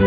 Now,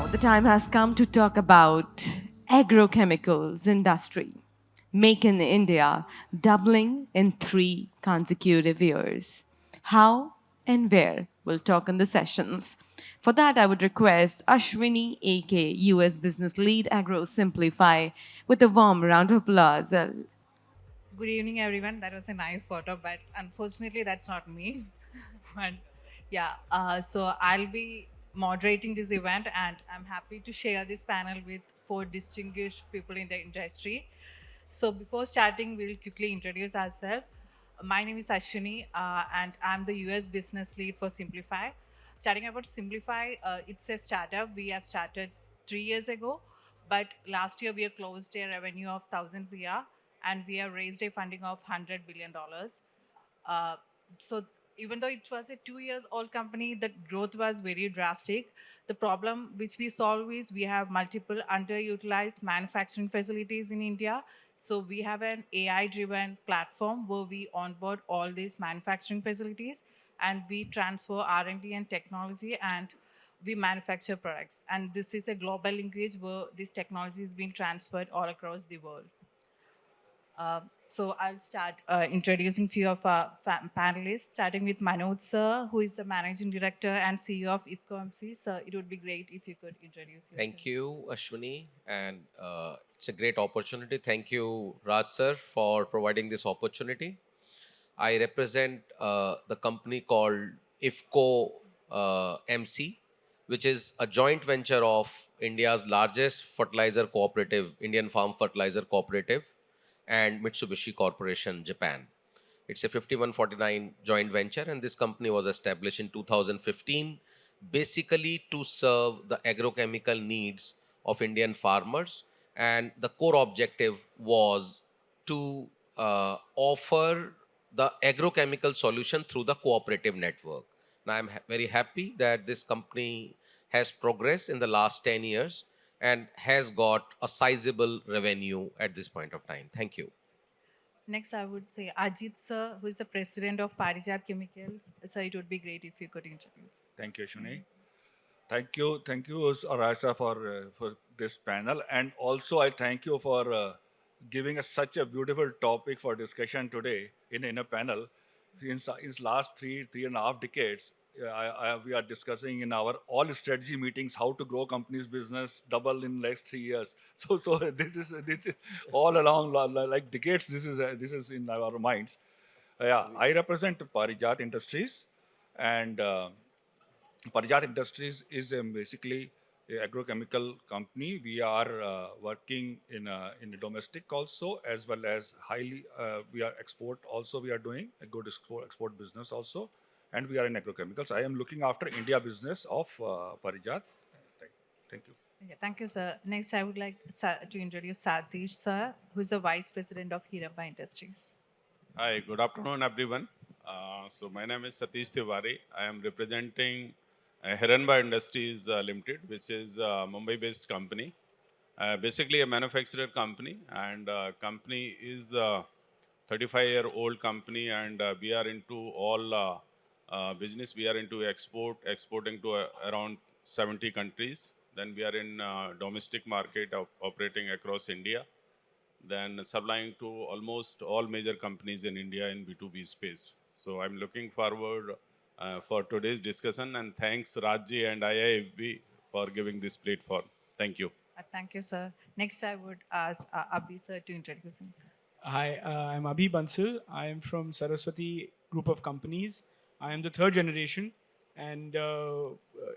the time has come to talk about agrochemicals industry. Make in India doubling in 3 consecutive years. How and where? We'll talk in the sessions. For that, I would request Ashwini, aka US Business Lead Agro Simplify, with a warm round of applause. Good evening, everyone. That was a nice photo, but unfortunately, that's not me. But yeah, so I'll be moderating this event, and I'm happy to share this panel with 4 distinguished people in the industry. So before starting, we'll quickly introduce ourselves. My name is Ashwini, and I'm the US business lead for Simplify. Starting about Simplify, it's a startup we have started 3 years ago, but last year we have closed a revenue of thousands a year, and we have raised a funding of $100 billion. So even though it was a 2 years old company, the growth was very drastic. The problem which we solve is we have multiple underutilized manufacturing facilities in India. So we have an AI-driven platform where we onboard all these manufacturing facilities, and we transfer R&D and technology, and we manufacture products. And this is a global linkage where this technology is being transferred all across the world. So I'll start introducing few of our panelists, starting with Manoj sir, who is the Managing Director and CEO of IFCO MC. Sir, it would be great if you could introduce yourself. Thank you, Ashwini, and it's a great opportunity. Thank you, Raj sir, for providing this opportunity. I represent the company called IFCO MC, which is a joint venture of India's largest fertilizer cooperative, Indian Farm Fertilizer Cooperative, and Mitsubishi Corporation, Japan. It's a 51-49 joint venture, and this company was established in 2015, basically to serve the agrochemical needs of Indian farmers. And the core objective was to offer the agrochemical solution through the cooperative network. Now, I'm very happy that this company has progressed in the last 10 years and has got a sizable revenue at this point of time. Thank you. Next, I would say Ajit sir, who is the president of Parijat Chemicals. Sir, it would be great if you could introduce. Thank you, Shuni. Thank you, Arasa, for this panel, and also I thank you for giving us such a beautiful topic for discussion today in a panel. In last three and a half decades, we are discussing in our all strategy meetings how to grow company's business double in next 3 years. So this is all along like decades. This is in our minds. Yeah, I represent Parijat Industries, and Parijat Industries is basically a agrochemical company. We are working in the domestic also, as well as highly we are export also. We are doing a good export business also, and we are in agrochemicals. I am looking after India business of Parijat. Thank you. Yeah, thank you, sir. Next, I would like to introduce Satish, sir, who is the Vice President of Hiramba Industries. Hi, good afternoon, everyone. So my name is Satish Tiwari. I am representing Hiranba Industries Limited, which is a Mumbai-based company. Basically a manufacturer company, and company is a 35-year-old company, and we are into all business. We are into exporting to around 70 countries. Then we are in domestic market operating across India, then supplying to almost all major companies in India in B2B space. So I'm looking forward for today's discussion, and thanks Rajji and IIAB for giving this platform. Thank you. Thank you, sir. Next, I would ask Abhi, sir, to introduce himself. Hi, I'm Abhi Bansal. I am from Saraswati Group of Companies. I am the third generation, and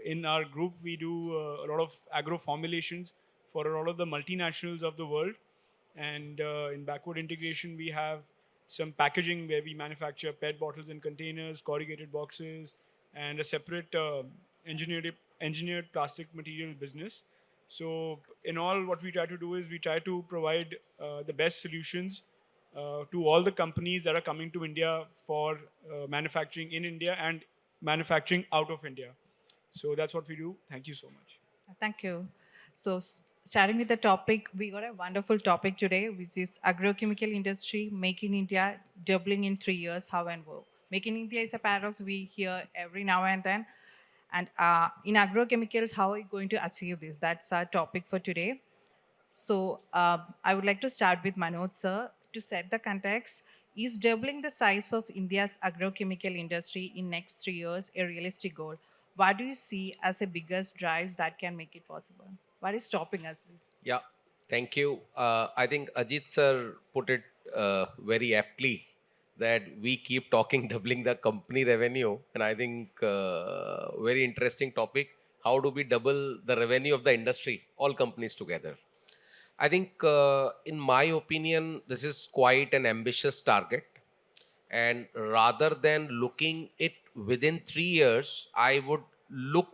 in our group, we do a lot of agro formulations for a lot of the multinationals of the world. And in backward integration, we have some packaging where we manufacture PET bottles and containers, corrugated boxes, and a separate engineered plastic material business. So in all, what we try to do is we try to provide the best solutions to all the companies that are coming to India for manufacturing in India and manufacturing out of India. So that's what we do. Thank you so much. Thank you. So, starting with the topic, we got a wonderful topic today, which is agrochemical industry, Make in India, doubling in 3 years, how and where. Make in India is a paradox we hear every now and then. And in agrochemicals, how are we going to achieve this? That's our topic for today. So, I would like to start with Manoj, sir, to set the context. Is doubling the size of India's agrochemical industry in next 3 years a realistic goal? What do you see as the biggest drives that can make it possible? What is stopping us? Yeah, thank you. I think Ajit sir put it very aptly that we keep talking doubling the company revenue, and I think very interesting topic. How do we double the revenue of the industry, all companies together? I think, in my opinion, this is quite an ambitious target. And rather than looking it within 3 years, I would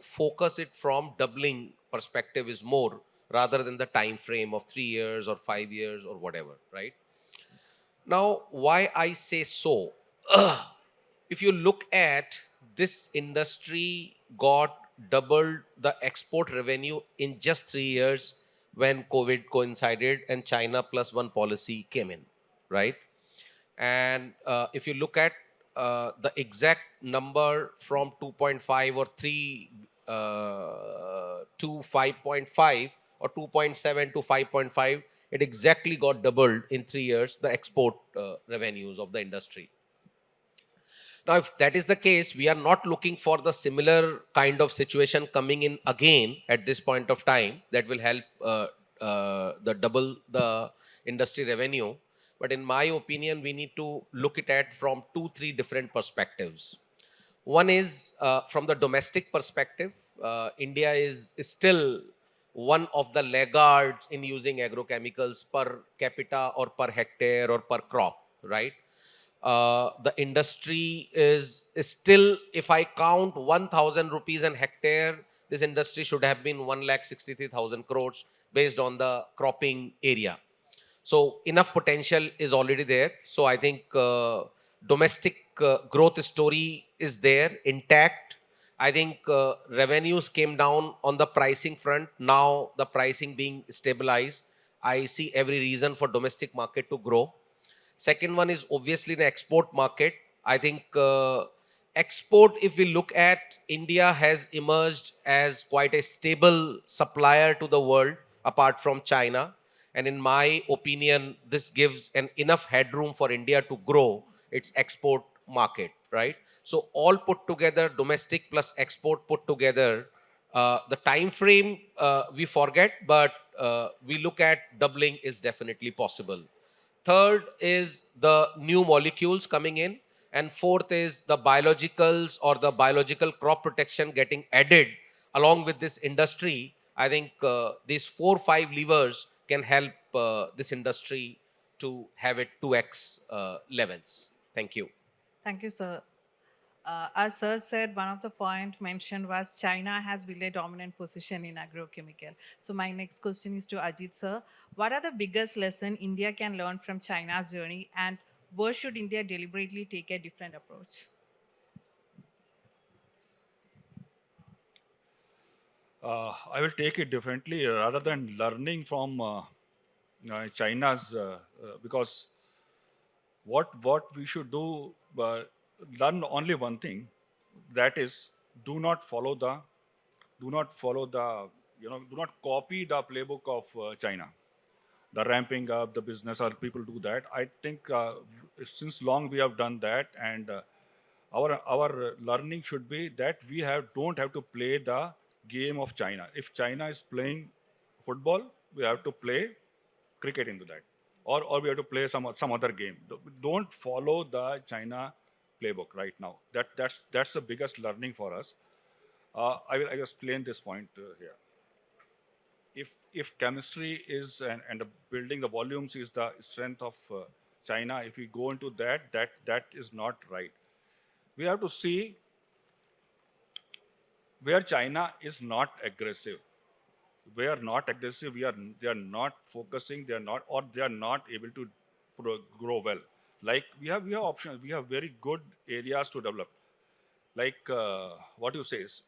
focus it from doubling perspective is more rather than the time frame of 3 years or 5 years or whatever, right? Now, why I say so? If you look at this industry got doubled the export revenue in just 3 years when COVID coincided and China plus one policy came in, right? And if you look at the exact number from 2.5 or 3 to 5.5 or 2.7 to 5.5, it exactly got doubled in 3 years, the export revenues of the industry. Now, if that is the case, we are not looking for the similar kind of situation coming in again at this point of time that will help the double the industry revenue. But in my opinion, we need to look at it from 2-3 different perspectives. One is from the domestic perspective. India is still one of the laggards in using agrochemicals per capita or per hectare or per crop, right? The industry is still, if I count 1,000 rupees an hectare, this industry should have been 1,63,000 crores based on the cropping area. So enough potential is already there. So I think domestic growth story is there intact. I think revenues came down on the pricing front. Now the pricing being stabilized, I see every reason for domestic market to grow. Second one is obviously the export market. I think export, if we look at, India has emerged as quite a stable supplier to the world apart from China. And in my opinion, this gives an enough headroom for India to grow its export market, right? So all put together, domestic plus export put together, the time frame we forget, but we look at doubling is definitely possible. Third is the new molecules coming in. And fourth is the biologicals or the biological crop protection getting added along with this industry. I think these 4 5 levers can help this industry to have it 2x levels. Thank you. Thank you, sir. As sir said, one of the point mentioned was China has built a dominant position in agrochemical. So my next question is to Ajit sir. What are the biggest lesson India can learn from China's journey, and where should India deliberately take a different approach? I will take it differently rather than learning from China's, because what we should do, learn only one thing, that is, do not follow the do not copy the playbook of China, the ramping up the business, or people do that. I think since long we have done that, and our learning should be that we don't have to play the game of China. If China is playing football, we have to play cricket into that, or we have to play some other game. Don't follow the China playbook right now. That's the biggest learning for us. I will explain this point here. If chemistry is and building the volumes is the strength of China, if we go into that is not right. We have to see where China is not aggressive. We are not aggressive. They are not focusing. They are not, or they are not able to grow well. Like we have options. We have very good areas to develop. Like what you say is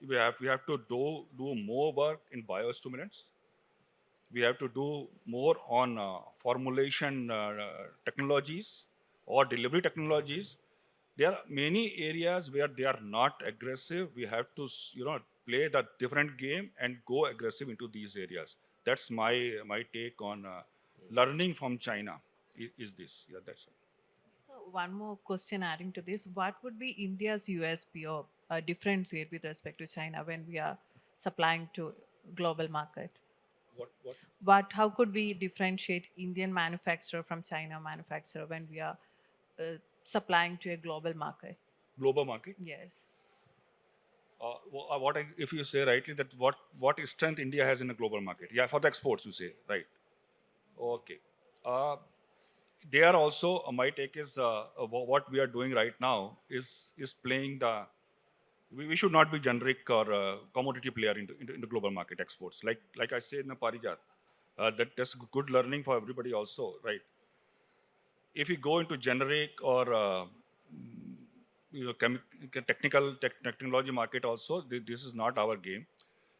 we have to do more work in biostimulants. We have to do more on formulation technologies or delivery technologies. There are many areas where they are not aggressive. We have to play the different game and go aggressive into these areas. That's my take on learning from China. Is this? Yeah, that's it. So one more question adding to this: what would be India's USP or differentiate with respect to China when we are supplying to global market? What? But how could we differentiate Indian manufacturer from China manufacturer when we are supplying to a global market? Global market. Yes. If you say rightly that what strength India has in the global market? Yeah, for the exports you say, right? Okay. They are also my take is what we are doing right now is playing the. We should not be generic or commodity player into global market exports. Like I said in the Parijat, that's good learning for everybody also, right? If you go into generic or technology market also, this is not our game.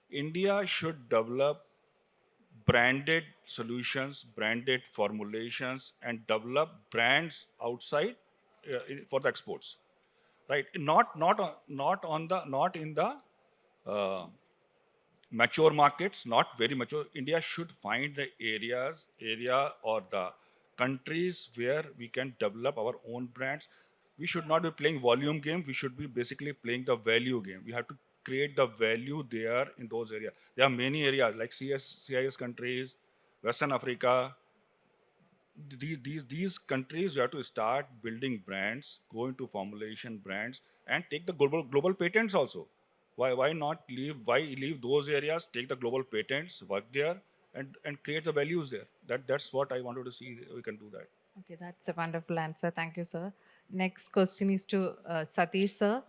India should develop branded solutions, branded formulations, and develop brands outside for the exports, right? Not in the uh, mature markets, not very mature. India should find the area or the countries where we can develop our own brands. We should not be playing volume game. We should be basically playing the value game. We have to create the value there in those areas. There are many areas like CIS countries, Western Africa. These countries, you have to start building brands, go into formulation brands, and take the global patents also. Why not leave those areas, take the global patents, work there, and create the values there. That's what I wanted to see. We can do that. Okay, that's a wonderful answer. Thank you, sir. Next question is to Satish, sir.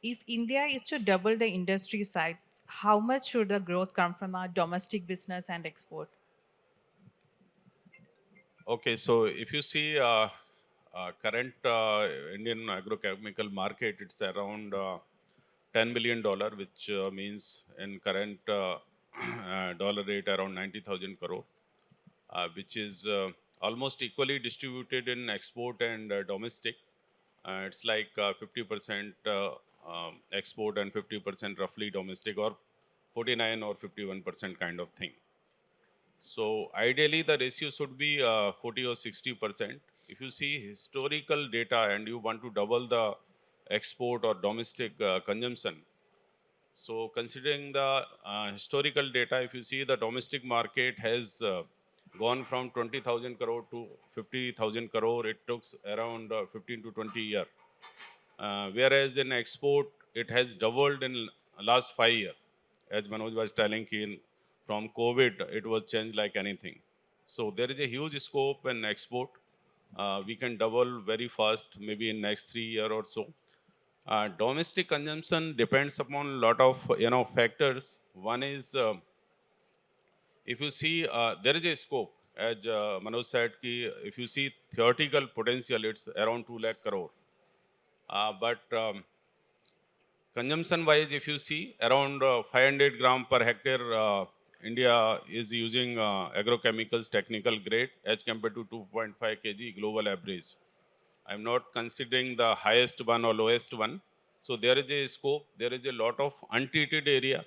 If India is to double the industry size, how much should the growth come from our domestic business and export? Okay, so if you see current Indian agrochemical market, it's around $10 billion, which means in current dollar rate around 90,000 crore, which is almost equally distributed in export and domestic. It's like 50% export and 50% roughly domestic, or 49 or 51% kind of thing. So ideally, the ratio should be 40 or 60%. if you see historical data and you want to double the export or domestic consumption, so considering the historical data, if you see the domestic market has gone from 20,000 crore to 50,000 crore, it took around 15 to 20 years. Whereas in export, it has doubled in last 5 years. As Manoj was telling, from COVID, it was changed like anything. So there is a huge scope in export. We can double very fast, maybe in next 3 years or so. Domestic consumption depends upon a lot of factors. One is if you see there is a scope, as Manoj said, if you see theoretical potential, it's around 2 lakh crore. But consumption wise, if you see around 500 gram per hectare, India is using agrochemicals technical grade as compared to 2.5 kg global average. I'm not considering the highest one or lowest one. So there is a scope, there is a lot of untreated area,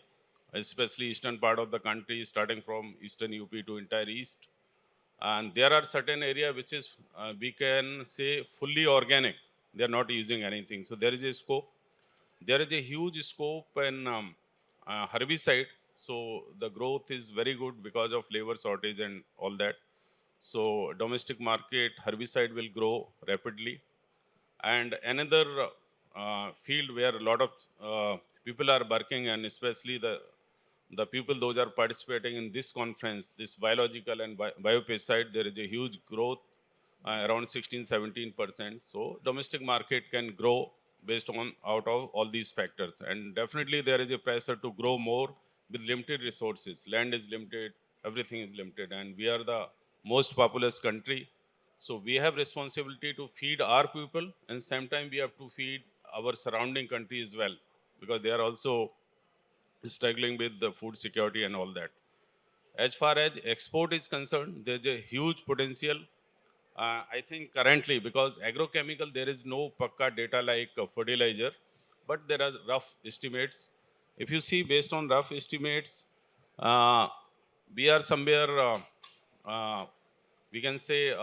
especially eastern part of the country, starting from eastern UP to entire east. And there are certain area which is, we can say, fully organic. They are not using anything. So there is a scope. There is a huge scope in herbicide. So the growth is very good because of labor shortage and all that. So domestic market herbicide will grow rapidly. And another field where a lot of people are working, and especially the people those are participating in this conference, this biological and biopesticide, there is a huge growth, around 16-17%. So domestic market can grow based on out of all these factors. And definitely there is a pressure to grow more with limited resources. Land is limited, everything is limited, and we are the most populous country. So we have responsibility to feed our people, and same time we have to feed our surrounding country as well, because they are also struggling with the food security and all that. As far as export is concerned, there's a huge potential. I think currently, because agrochemical, there is no pakka data like fertilizer, but there are rough estimates. If you see based on rough estimates, uh, we are somewhere, uh, we can say,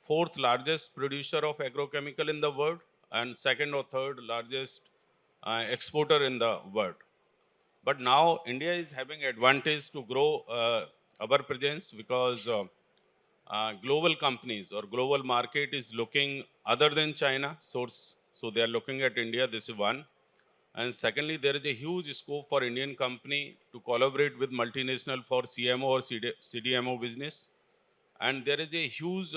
fourth largest producer of agrochemical in the world and second or third largest exporter in the world. But now India is having advantage to grow our presence because global companies or global market is looking other than China source. So they are looking at India. This is one. And secondly, there is a huge scope for Indian company to collaborate with multinational for CMO or CDMO business. And there is a huge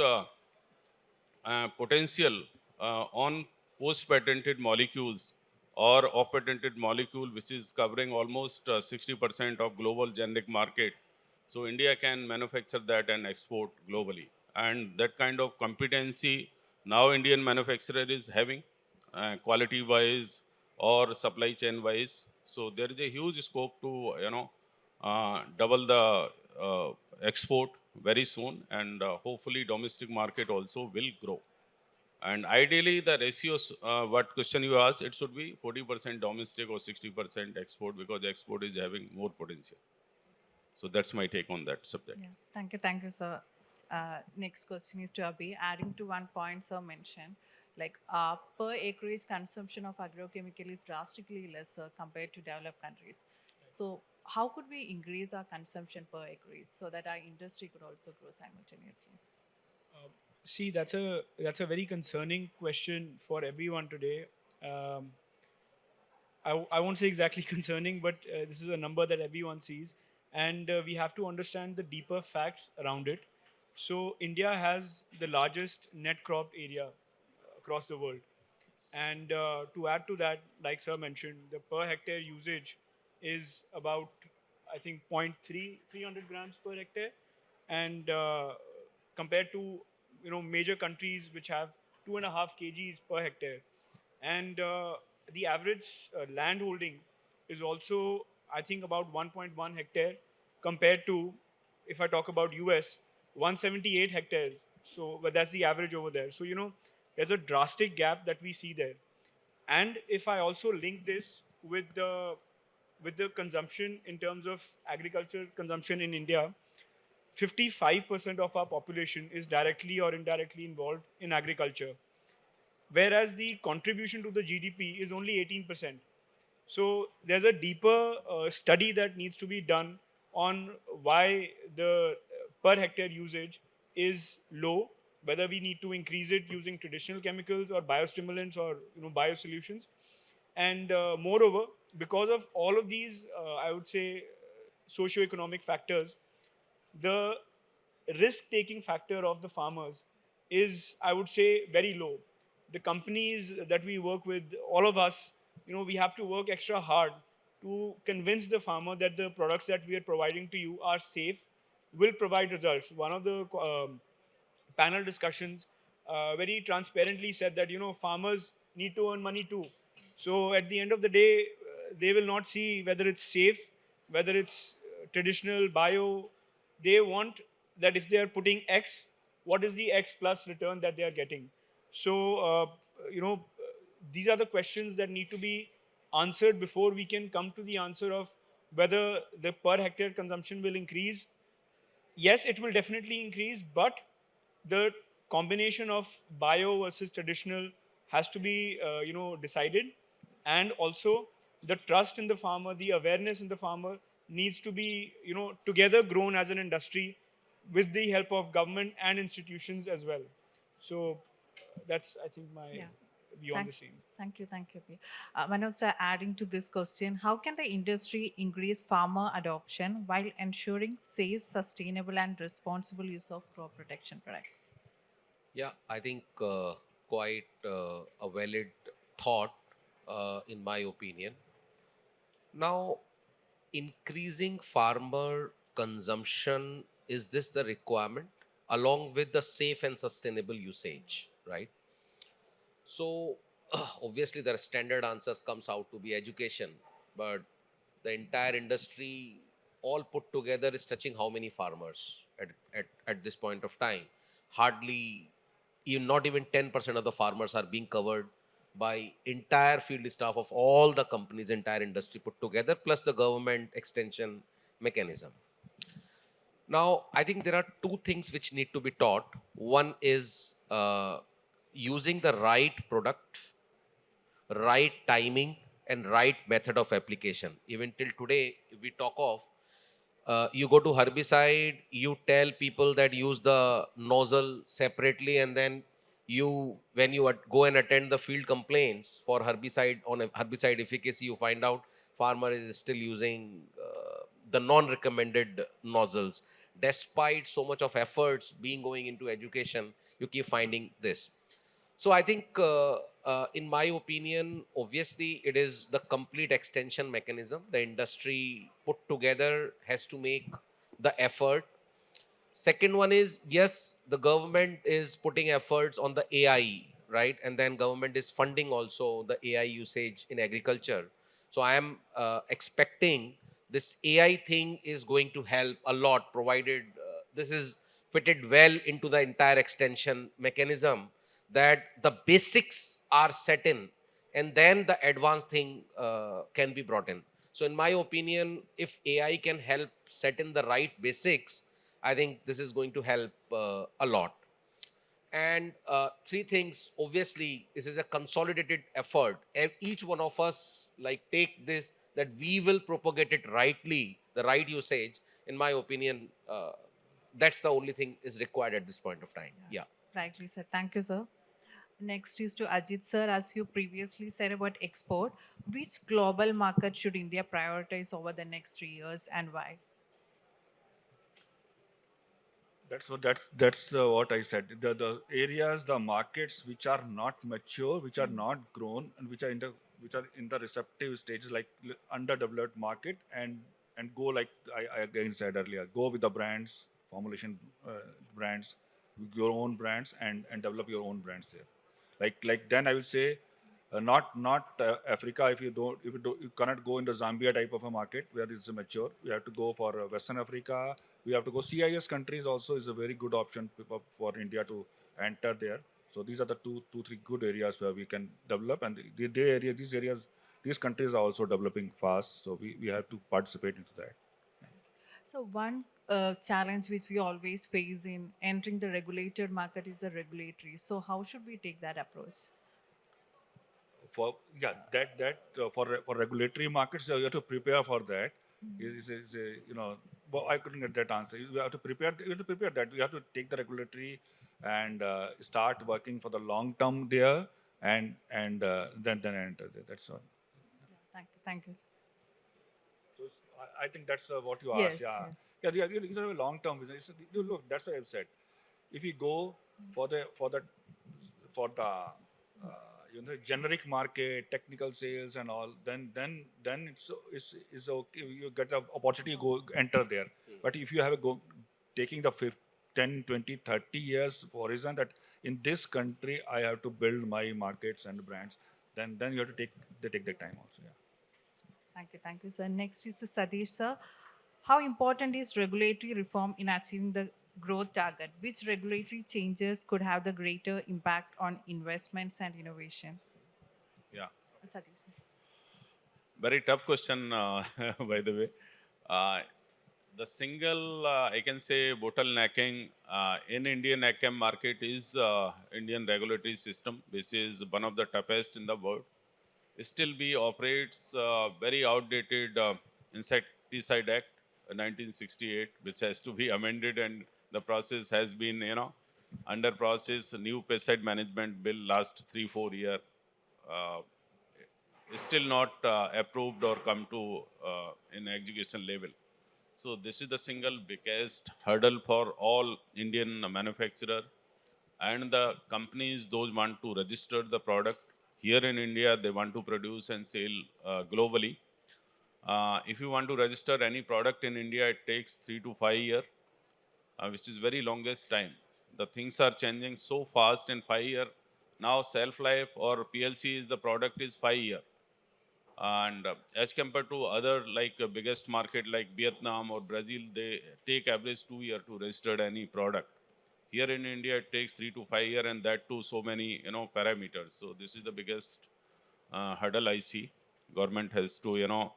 potential on post-patented molecules or off-patented molecule, which is covering almost 60% of global generic market. So India can manufacture that and export globally. And that kind of competency now Indian manufacturer is having, quality-wise or supply chain-wise. So there is a huge scope to, double the export very soon, and hopefully domestic market also will grow. And ideally, the ratios, what question you asked, it should be 40% domestic or 60% export, because export is having more potential. So that's my take on that subject. Yeah, thank you, sir. Next question is to Abhi. Adding to one point sir mentioned, like per acreage consumption of agrochemical is drastically lesser compared to developed countries. So how could we increase our consumption per acreage so that our industry could also grow simultaneously? See, that's a very concerning question for everyone today. Um, I won't say exactly concerning, but this is a number that everyone sees, and we have to understand the deeper facts around it. So India has the largest net cropped area across the world, and to add to that, like sir mentioned, the per hectare usage is about, I think, 300 grams per hectare, and compared to major countries which have 2.5 kgs per hectare, and the average land holding is also, I think, about 1.1 hectare compared to, if I talk about US, 178 hectares. So, but that's the average over there. So there's a drastic gap that we see there. And if I also link this with the consumption in terms of agriculture consumption in India, 55% of our population is directly or indirectly involved in agriculture, whereas the contribution to the GDP is only 18%. So there's a deeper study that needs to be done on why the per hectare usage is low, whether we need to increase it using traditional chemicals or biostimulants or biosolutions. And moreover, because of all of these, I would say, socio-economic factors, the risk-taking factor of the farmers is, I would say, very low. The companies that we work with, all of us, we have to work extra hard to convince the farmer that the products that we are providing to you are safe, will provide results. One of the panel discussions very transparently said that farmers need to earn money too. So at the end of the day, they will not see whether it's safe, whether it's traditional, bio. They want that if they are putting X, what is the X plus return that they are getting? So these are the questions that need to be answered before we can come to the answer of whether the per hectare consumption will increase. Yes, it will definitely increase, but the combination of bio versus traditional has to be decided, and also the trust in the farmer, the awareness in the farmer needs to be together grown as an industry with the help of government and institutions as well. So that's, I think, my Yeah. view on the same. Thank you. P. Manoj sir, adding to this question, how can the industry increase farmer adoption while ensuring safe, sustainable, and responsible use of crop protection products? Yeah, I think quite a valid thought, in my opinion. Now, increasing farmer consumption, is this the requirement along with the safe and sustainable usage, right? So, obviously, the standard answer comes out to be education, but the entire industry all put together is touching how many farmers at this point of time? Hardly, even not even 10% of the farmers are being covered by entire field staff of all the companies, entire industry put together, plus the government extension mechanism. Now, I think there are two things which need to be taught. One is using the right product, right timing, and right method of application. Even till today, if we talk of, you go to herbicide, you tell people that use the nozzle separately, and then when you go and attend the field complaints for herbicide on a herbicide efficacy, you find out farmer is still using the non-recommended nozzles. Despite so much of efforts being going into education, you keep finding this. So I think, in my opinion, obviously it is the complete extension mechanism. The industry put together has to make the effort. Second one is, yes, the government is putting efforts on the AI, right? And then government is funding also the AI usage in agriculture. So I am expecting this AI thing is going to help a lot, provided this is fitted well into the entire extension mechanism, that the basics are set in, and then the advanced thing can be brought in. So in my opinion, if AI can help set in the right basics, I think this is going to help a lot. And three things, obviously, this is a consolidated effort. Each one of us like take this, that we will propagate it rightly, the right usage. In my opinion, that's the only thing is required at this point of time. Yeah. Rightly said. Thank you, sir. Next is to Ajit sir. As you previously said about export, which global market should India prioritize over the next 3 years and why? That's what I said. The areas, the markets which are not mature, which are not grown, and which are in the receptive stages, like underdeveloped market, and go, like I again said earlier, go with the brands, formulation brands, your own brands, and develop your own brands there. Like then I will say, not Africa. If you cannot go into Zambia type of a market where it's mature. We have to go for Western Africa. We have to go CIS countries also is a very good option for India to enter there. So these are the three good areas where we can develop, and these countries are also developing fast. So we have to participate into that. So one challenge which we always face in entering the regulated market is the regulatory. So how should we take that approach? For yeah, for regulatory markets, you have to prepare for that. You know, but I couldn't get that answer. You have to prepare. You have to prepare that. You have to take the regulatory and start working for the long term there, and then enter there. That's all. Thank you. Thank you. So I think that's what you asked. Yes, Yeah, yes. yeah. You have a long term business. Look, that's what I've said. If you go for the generic market, technical sales and all, then it's okay. You get the opportunity to go enter there. But if you have a go taking the 10, 20, 30 years horizon that in this country I have to build my markets and brands, then you have to take the time also. Yeah. Thank you, sir. Next is to Satish, sir. How important is regulatory reform in achieving the growth target? Which regulatory changes could have the greater impact on investments and innovation? Yeah, Satish, sir. very tough question, by the way. Uh, the single, I can say, bottlenecking in Indian agchem market is Indian regulatory system, which is one of the toughest in the world. Still, we operates very outdated Insecticide Act, 1968, which has to be amended, and the process has been, under process. New pesticide management bill last 3-4 years. Uh, Still not approved or come to in education level. So this is the single biggest hurdle for all Indian manufacturer and the companies. Those want to register the product here in India. They want to produce and sell globally. If you want to register any product in India, it takes 3 to 5 years, which is very longest time. The things are changing so fast in 5 years. Now shelf life or PLC is the product is 5 years, and as compared to other like biggest market like Vietnam or Brazil, they take average 2 years to register any product. Here in India it takes 3 to 5 years, and that too so many parameters. So this is the biggest hurdle I see. Government has to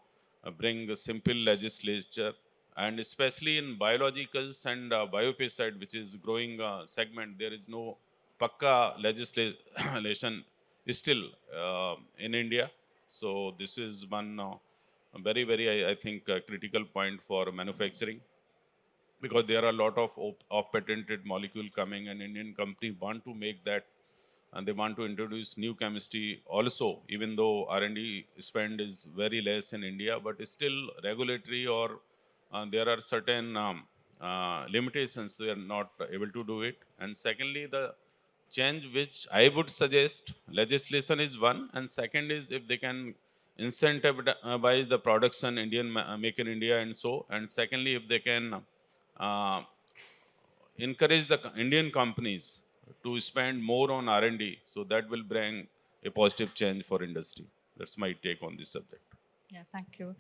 bring a simple legislature, and especially in biologicals and biopesticide, which is growing segment, there is no pakka legislation still in India. So this is one very, very, I think, critical point for manufacturing, because there are a lot of patented molecule coming, and Indian company want to make that, and they want to introduce new chemistry also, even though R&D spend is very less in India, but still regulatory or there are certain limitations. They are not able to do it. And secondly, the change which I would suggest, legislation is one, and second is if they can incentivize the production make in India and so, and secondly if they can uh, encourage the Indian companies to spend more on R&D, so that will bring a positive change for industry. That's my take on this subject. Yeah, thank you.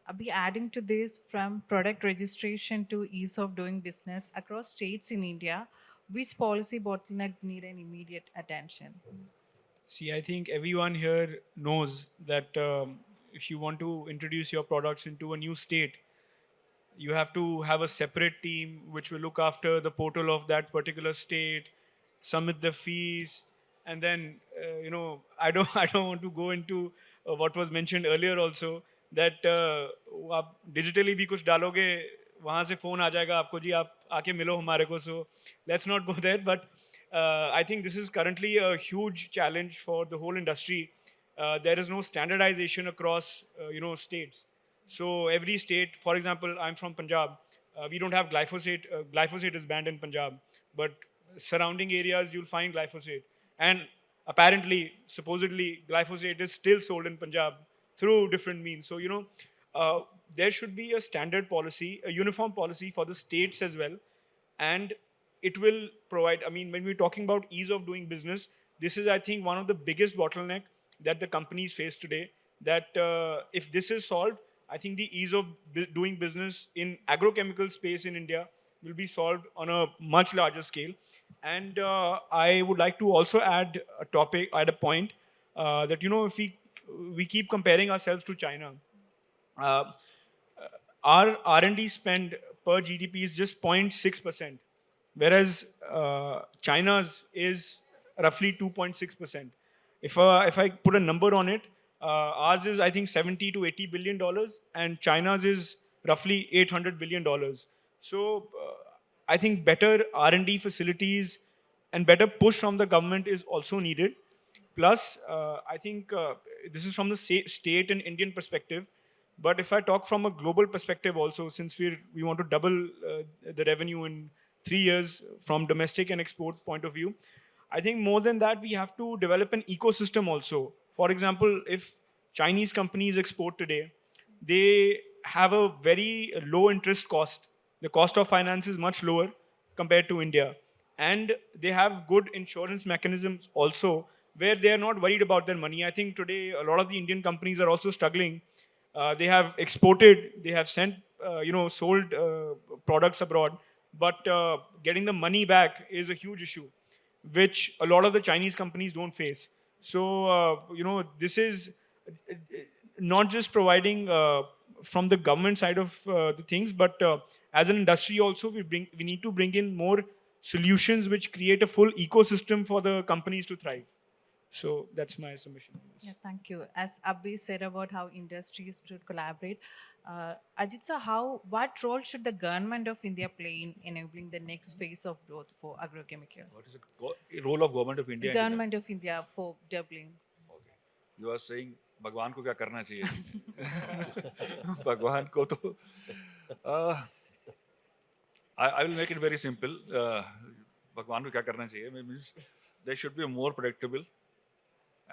I'll be adding to this, from product registration to ease of doing business across states in India, which policy bottleneck need an immediate attention? See, I think everyone here knows that if you want to introduce your products into a new state, you have to have a separate team which will look after the portal of that particular state, submit the fees, and then I don't want to go into what was mentioned earlier also, that आप digitally भी कुछ डालोगे, वहाँ से phone आ जाएगा आपको, जी आप आके मिलो हमारे को. So let's not go there. But I think this is currently a huge challenge for the whole industry. There is no standardization across states. So every state, for example, I'm from Punjab. We don't have glyphosate. Glyphosate is banned in Punjab, but surrounding areas you'll find glyphosate. And apparently, supposedly, glyphosate is still sold in Punjab through different means. So there should be a standard policy, a uniform policy for the states as well, and it will provide. I mean, when we're talking about ease of doing business, this is, I think, one of the biggest bottleneck that the companies face today. That if this is solved, I think the ease of doing business in agrochemical space in India will be solved on a much larger scale. And I would like to also add a point that if we keep comparing ourselves to China, our R&D spend per GDP is just 0.6%, whereas China's is roughly 2.6%. If I put a number on it, ours is I think 70 to 80 billion dollars, and China's is roughly 800 billion dollars. So I think better R&D facilities and better push from the government is also needed. Plus, I think this is from the state and Indian perspective. But if I talk from a global perspective also, since we want to double the revenue in 3 years from domestic and export point of view, I think more than that, we have to develop an ecosystem also. For example, if Chinese companies export today, they have a very low interest cost. The cost of finance is much lower compared to India. And they have good insurance mechanisms also, where they are not worried about their money. I think today a lot of the Indian companies are also struggling. They have exported, they have sent, sold products abroad, but getting the money back is a huge issue, which a lot of the Chinese companies don't face. So, this is not just providing from the government side of the things, but as an industry also, we need to bring in more solutions which create a full ecosystem for the companies to thrive. So that's my submission. Yeah, thank you. As Abhi said about how industries should collaborate, Ajit sir, what role should the government of India play in enabling the next phase of growth for agrochemical? What is the role of government of India? Government of India for doubling. Okay. You are saying भगवान को क्या करना चाहिए? भगवान को तो I will make it very simple. भगवान को क्या करना चाहिए? Means they should be more predictable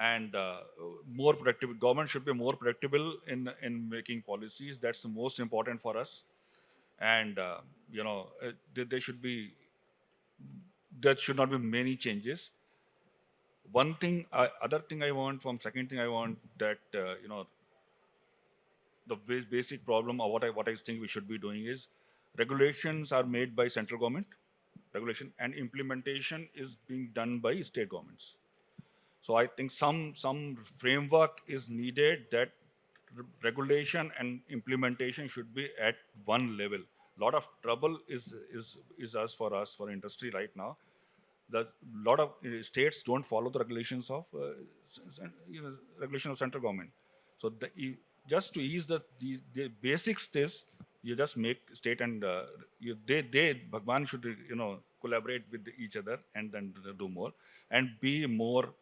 and more predictable. Government should be more predictable in making policies. That's the most important for us. And there should be, there should not be many changes. One thing, other thing I want from second thing I want that the basic problem or what I think we should be doing is regulations are made by central government, regulation, and implementation is being done by state governments. So I think some framework is needed that regulation and implementation should be at one level. A lot of trouble is us for industry right now. A lot of states don't follow the regulations of regulation of central government. So just to ease the basics, you just make state and Bhagwan should collaborate with each other and then do more and be more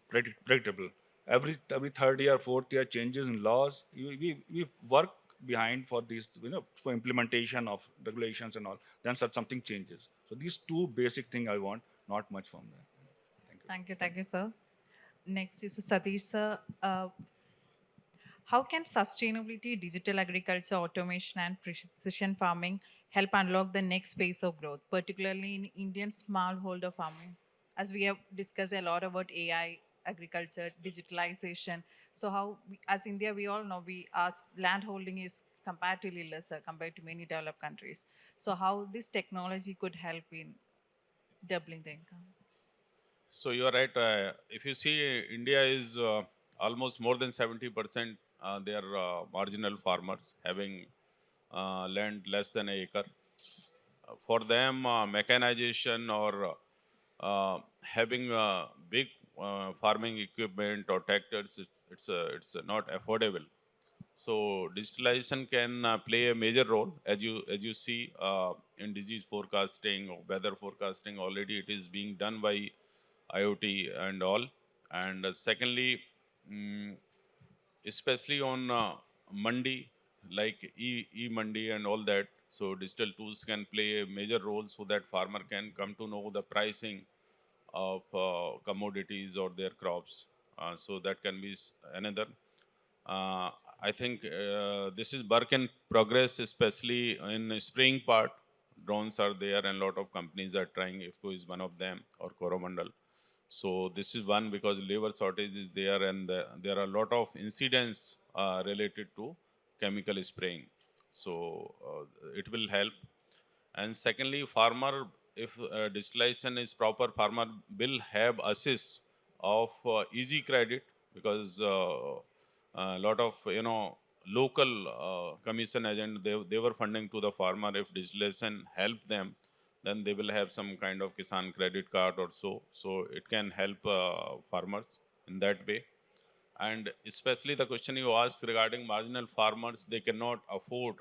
predictable. Every third year, fourth year, changes in laws. We work behind for these, for implementation of regulations and all. Then something changes. So these two basic things I want, not much from there. Thank you, sir. Next is Satish sir. How can sustainability, digital agriculture, automation, and precision farming help unlock the next phase of growth, particularly in Indian smallholder farming? As we have discussed a lot about AI, agriculture, digitalization. So as India, we all know our land holding is comparatively lesser compared to many developed countries. So how this technology could help in doubling the income? So you are right. If you see, India is almost more than 70%. They are marginal farmers having land less than an acre. For them, mechanization or having big farming equipment or tractors, it's not affordable. So digitalization can play a major role, as you see in disease forecasting or weather forecasting. Already it is being done by IoT and all. And secondly, especially on mandi, like e-mandi and all that. So digital tools can play a major role so that farmer can come to know the pricing of commodities or their crops. So that can be another. I think this is work in progress, especially in spraying part. Drones are there and a lot of companies are trying. IFCO is one of them, or Coromandel. So this is one, because labor shortage is there and there are a lot of incidents related to chemical spraying. So it will help. And secondly, farmer, if digitalization is proper, farmer will have access of easy credit, because a lot of local commission agent, they were funding to the farmer. If digitalization help them, then they will have some kind of Kisan credit card or so. So it can help farmers in that way. And especially the question you asked regarding marginal farmers, they cannot afford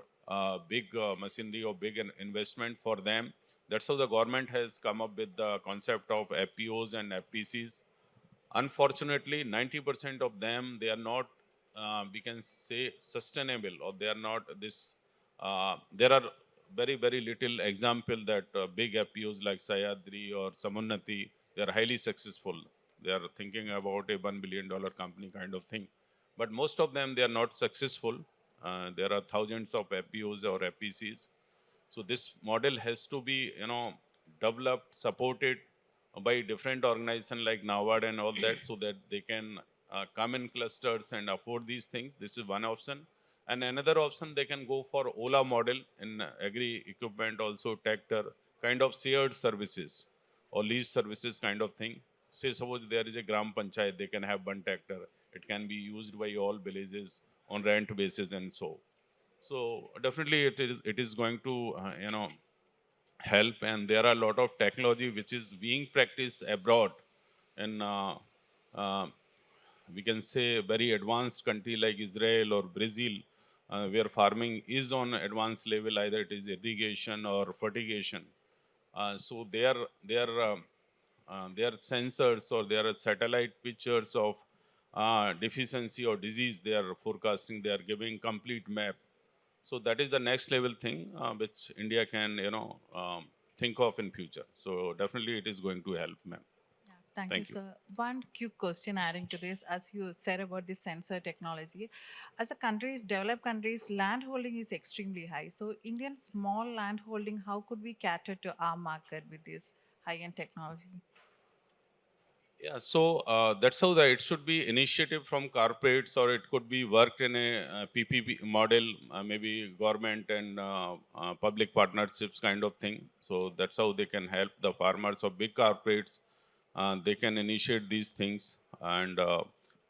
big machinery or big investment for them. That's how the government has come up with the concept of FPOs and FPCs. Unfortunately, 90% of them, they are not, we can say, sustainable, or they are not this. There are very, very little example that big FPOs like Sayadri or Samunnati, they are highly successful. They are thinking about a $1 billion company kind of thing. But most of them, they are not successful. There are thousands of FPOs or FPCs. So this model has to be, developed, supported by different organizations like NABARD and all that, so that they can come in clusters and afford these things. This is one option. And another option, they can go for Ola model in agri equipment, also tractor, kind of shared services or lease services kind of thing. Say suppose there is a Gram Panchayat, they can have one tractor. It can be used by all villages on rent basis and so. So definitely it is going to help, and there are a lot of technology which is being practiced abroad in uh, we can say very advanced country like Israel or Brazil, where farming is on advanced level, either it is irrigation or fertigation. So their sensors or their satellite pictures of deficiency or disease, they are forecasting, they are giving complete map. So that is the next level thing which India can, think of in future. So definitely it is going to help, ma'am. Thank you, Thank you. sir. One quick question adding to this, as you said about this sensor technology, as a countries, developed countries, land holding is extremely high. So Indian small land holding, how could we cater to our market with this high-end technology? Yeah, so that's how it should be initiative from corporates, or it could be worked in a PPP model, maybe government and public partnerships kind of thing. So that's how they can help the farmers or big corporates. They can initiate these things and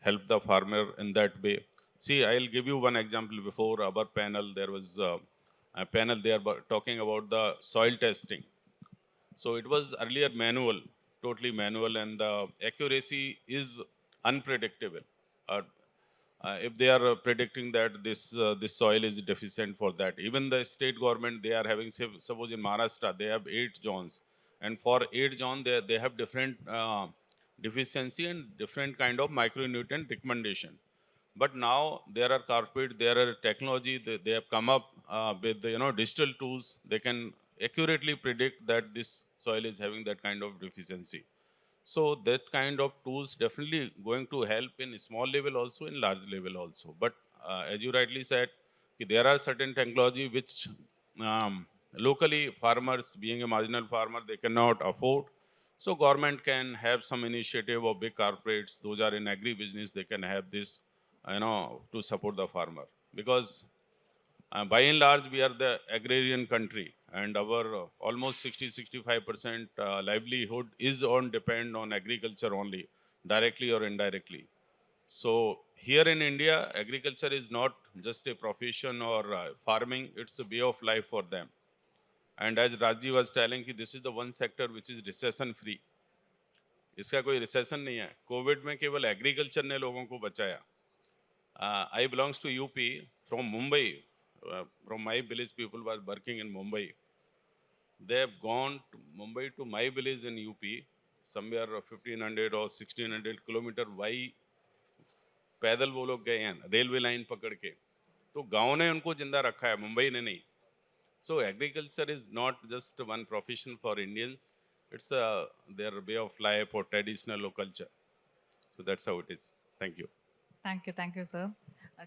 help the farmer in that way. See, I'll give you one example. Before our panel, there was a panel there talking about the soil testing. So it was earlier manual, totally manual, and the accuracy is unpredictable. Uh, if they are predicting that this soil is deficient for that, even the state government, they are having, say, suppose in Maharashtra they have 8 zones, and for 8 zone they have different deficiency and different kind of micronutrient recommendation. But now there are corporate, there are technology, they have come up with digital tools. They can accurately predict that this soil is having that kind of deficiency. So that kind of tools definitely going to help in small level also, in large level also. But as you rightly said, there are certain technology which locally farmers, being a marginal farmer, they cannot afford. So government can have some initiative, or big corporates, those are in agri-business, they can have this, to support the farmer. Because by and large, we are the agrarian country, and our almost 60-65% livelihood is on depend on agriculture only, directly or indirectly. So here in India, agriculture is not just a profession or farming; it's a way of life for them. And as Rajji was telling, कि this is the one sector which is recession free. इसका कोई recession नहीं है. Covid में केवल agriculture ने लोगों को बचाया. I belongs to UP from Mumbai. From my village, people were working in Mumbai. They have gone to Mumbai to my village in UP, somewhere 1500 or 1600 kilometer by पैदल वो लोग गए हैं रेलवे लाइन पकड़ के. तो गांव ने उनको जिंदा रखा है, मुंबई ने नहीं. So agriculture is not just one profession for Indians. It's their way of life or traditional culture. So that's how it is. Thank you. Thank you, sir.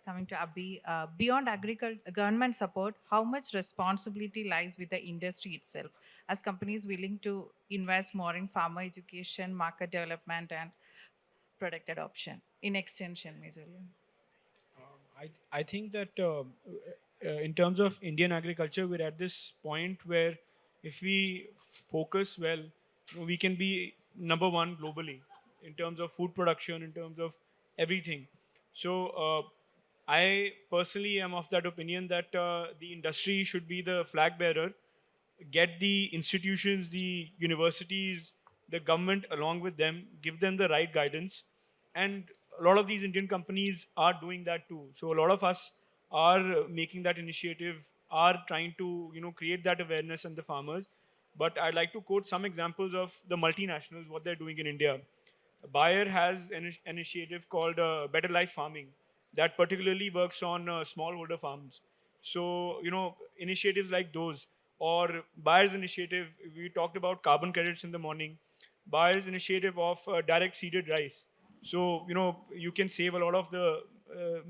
Coming to Abhi, beyond government support, how much responsibility lies with the industry itself, as companies willing to invest more in farmer education, market development, and product adoption in extension, majorly? I think that in terms of Indian agriculture, we're at this point where if we focus well, we can be number one globally in terms of food production, in terms of everything. So I personally am of that opinion that the industry should be the flag bearer, get the institutions, the universities, the government along with them, give them the right guidance. And a lot of these Indian companies are doing that too. So a lot of us are making that initiative, are trying to create that awareness in the farmers. But I'd like to quote some examples of the multinationals, what they're doing in India. Bayer has an initiative called Better Life Farming that particularly works on smallholder farms. So, initiatives like those, or Bayer's initiative, we talked about carbon credits in the morning. Bayer's initiative of direct seeded rice. So, you can save a lot of the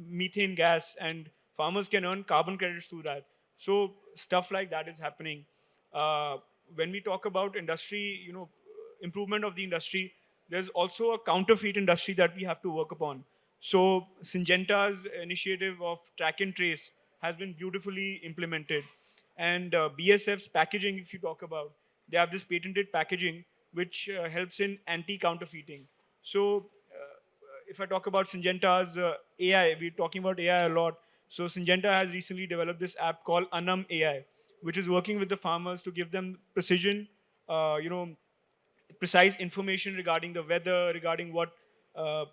methane gas, and farmers can earn carbon credits through that. So, stuff like that is happening. Uh, when we talk about industry, improvement of the industry, there's also a counterfeit industry that we have to work upon. So Syngenta's initiative of track and trace has been beautifully implemented. And BSF's packaging, if you talk about, they have this patented packaging which helps in anti-counterfeiting. So if I talk about Syngenta's AI, we're talking about AI a lot. So Syngenta has recently developed this app called Anam AI, which is working with the farmers to give them precision, precise information regarding the weather, regarding what uh,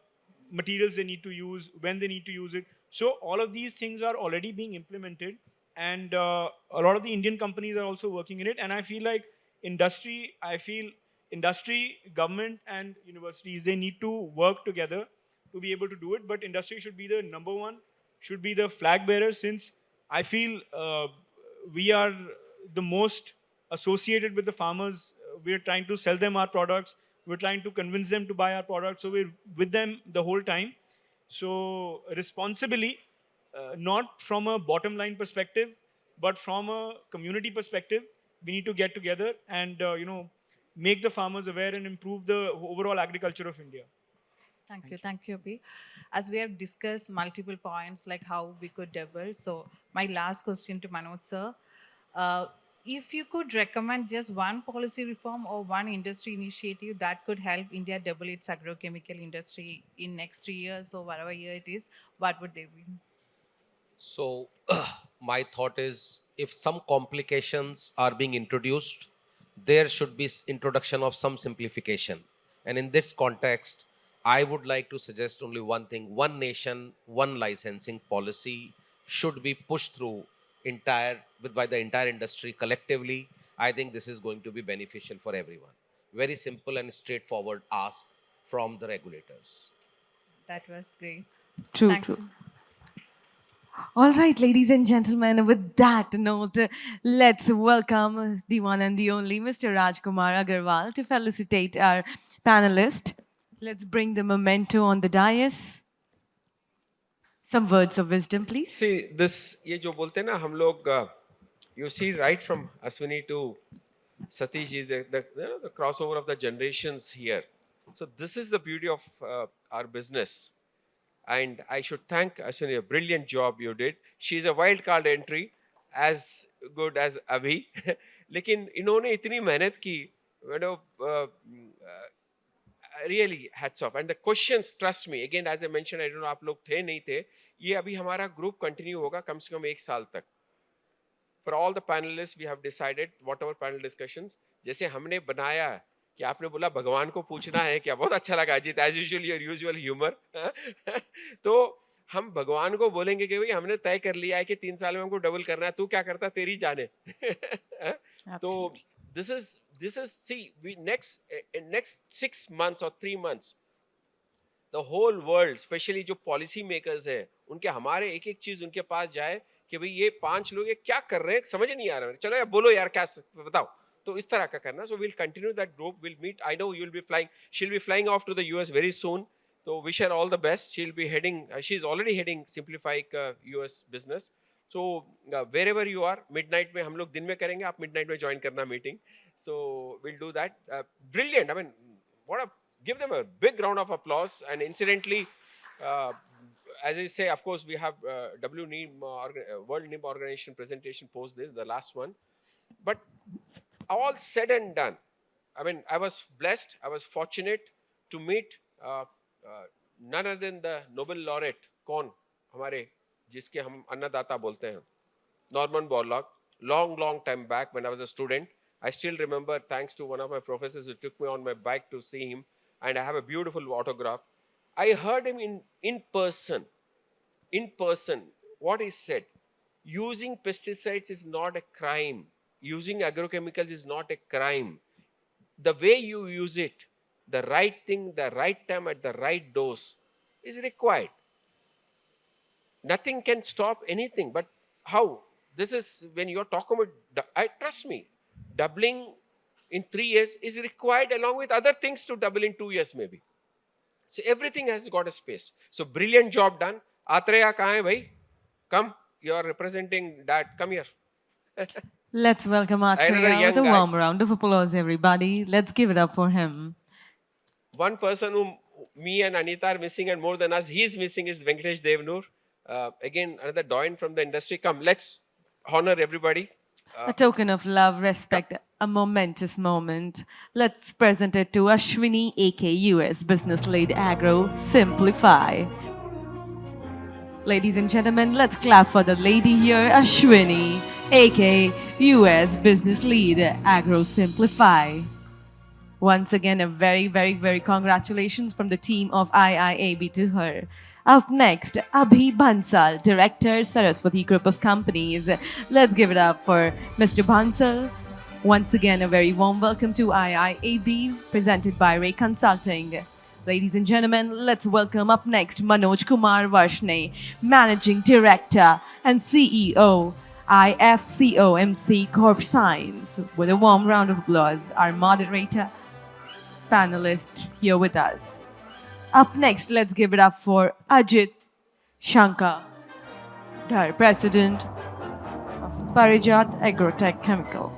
materials they need to use, when they need to use it. So all of these things are already being implemented, and a lot of the Indian companies are also working in it. And I feel like industry, government, and universities, they need to work together to be able to do it. But industry should be the number one, should be the flag bearer, since I feel we are the most associated with the farmers. We're trying to sell them our products. We're trying to convince them to buy our products. So we're with them the whole time. So responsibly, not from a bottom line perspective, but from a community perspective, we need to get together and make the farmers aware and improve the overall agriculture of India. Thank you, Abhi. As we have discussed multiple points like how we could double. So my last question to Manoj sir, uh, if you could recommend just one policy reform or one industry initiative that could help India double its agrochemical industry in next 3 years or whatever year it is, what would they be? So, my thought is if some complications are being introduced, there should be introduction of some simplification. And in this context, I would like to suggest only one thing: one nation, one licensing policy should be pushed through by the entire industry collectively. I think this is going to be beneficial for everyone. Very simple and straightforward ask from the regulators. That was great. True, Thank true. you. All right, ladies and gentlemen, with that note, let's welcome the one and the only Mr. Rajkumar Agarwal to felicitate our panelist. Let's bring the memento on the dais. Some words of wisdom, please. See, this, ये जो बोलते हैं ना हम लोग, you see right from Aswini to Satish ji, the crossover of the generations here. So this is the beauty of our business. And I should thank Aswini, a brilliant job you did. She's a wild card entry, as good as Abhi. लेकिन इन्होंने इतनी मेहनत की, really hats off. And the questions, trust me, again, as I mentioned, I don't know आप लोग थे नहीं थे, ये अभी हमारा group continue होगा कम से कम 1 साल तक. For all the panelists, we have decided, whatever panel discussions, जैसे हमने बनाया कि आपने बोला भगवान को पूछना है क्या, बहुत अच्छा लगा Ajit, as usual your usual humor. तो हम भगवान को बोलेंगे कि भाई हमने तय कर लिया है कि 3 साल में हमको डबल करना है, तू क्या करता तेरी जाने. तो this is see, we next 6 months or 3 months, the whole world, especially जो policy makers है, उनके हमारे एक एक चीज उनके पास जाए कि भाई ये 5 लोग ये क्या कर रहे हैं, समझ नहीं आ रहा है, चलो यार बोलो यार क्या बताओ. तो इस तरह का करना. So we'll continue that group. We'll meet. I know you'll be flying. She'll be flying off to the US very soon. So wish her all the best. She'll be heading. She's already heading Simplify US business. So wherever you are, midnight में हम लोग दिन में करेंगे. आप midnight में join करना meeting. So we'll do that. Brilliant. I mean, give them a big round of applause. And incidentally, as I say, of course, we have World NIM Organization presentation post this, the last one. But all said and done, I mean, I was blessed, I was fortunate to meet none other than the Nobel laureate, कौन हमारे जिसके हम अन्नदाता बोलते हैं, Norman Borlaug, long time back when I was a student. I still remember, thanks to one of my professors who took me on my bike to see him, and I have a beautiful autograph. I heard him in person, what he said. Using pesticides is not a crime. Using agrochemicals is not a crime. The way you use it, the right thing, the right time, at the right dose is required. Nothing can stop anything. But how? This is when you're talking about, trust me, doubling in 3 years is required along with other things to double in 2 years maybe. So everything has got a space. So brilliant job done. Atreya kahan hai bhai? Come, you're representing Dad. Come here. Let's welcome Another Atreya young with a guy. warm round of applause, everybody. Let's give it up for him. One person whom me and Anita are missing, and more than us, he's missing, is Venkatesh Devnur. Again, another doyen from the industry. Come, let's honor everybody. A token of love, respect, a momentous moment. Let's present it to Ashwini, aka US Business Lead Agro Simplify. Ladies and gentlemen, let's clap for the lady here, Ashwini, aka US Business Lead Agro Simplify. Once again, a very congratulations from the team of IIAB to her. Up next, Abhi Bansal, Director, Saraswati Group of Companies. Let's give it up for Mr. Bansal. Once again, a very warm welcome to IIAB, presented by Ray Consulting. Ladies and gentlemen, let's welcome up next Manoj Kumar Varshne, Managing Director and CEO, IFCOMC Corp Science. With a warm round of applause, our moderator, panelist here with us. Up next, let's give it up for Ajit Shankar, the President of Parijat Agrotech Chemical.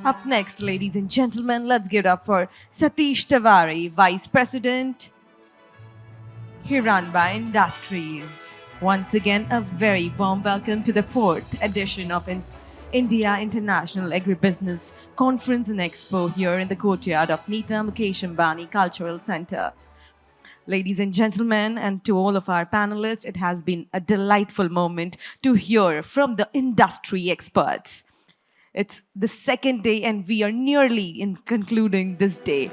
Up next, ladies and gentlemen, let's give it up for Satish Tiwari, Vice President, Hiranba Industries. Once again, a very warm welcome to the 4th edition of India International Agribusiness Conference and Expo here in the courtyard of Neeta Mukesh Ambani Cultural Center. Ladies and gentlemen, and to all of our panelists, it has been a delightful moment to hear from the industry experts. It's the second day and we are nearly in concluding this day.